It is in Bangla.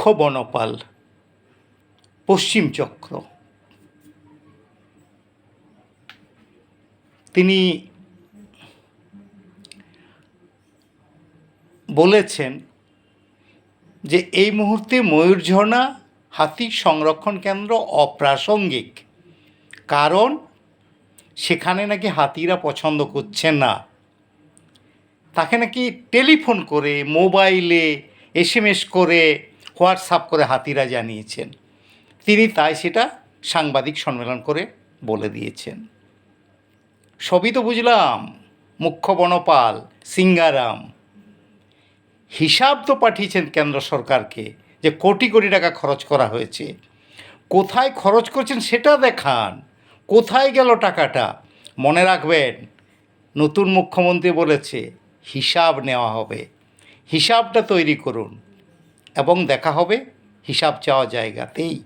মুখ্য বনপাল পশ্চিম চক্র, তিনি বলেছেন যে এই মুহূর্তে ময়ূরঝর্ণা হাতি সংরক্ষণ কেন্দ্র অপ্রাসঙ্গিক, কারণ সেখানে নাকি হাতিরা পছন্দ করছে না। তাকে নাকি টেলিফোন করে, মোবাইলে SMS করে, হোয়াটসঅ্যাপ করে হাতিরা জানিয়েছেন। তিনি তাই সেটা সাংবাদিক সম্মেলন করে বলে দিয়েছেন। সবই তো বুঝলাম, মুখ্য বনপাল সিঙ্গারাম হিসাব তো পাঠিয়েছেন কেন্দ্র সরকারকে যে কোটি কোটি টাকা খরচ করা হয়েছে। কোথায় খরচ করছেন সেটা দেখান, কোথায় গেল টাকাটা। মনে রাখবেন, নতুন মুখ্যমন্ত্রী বলেছে হিসাব নেওয়া হবে, হিসাবটা তৈরি করুন এবং দেখা হবে হিসাব চাওয়া জায়গাতেই।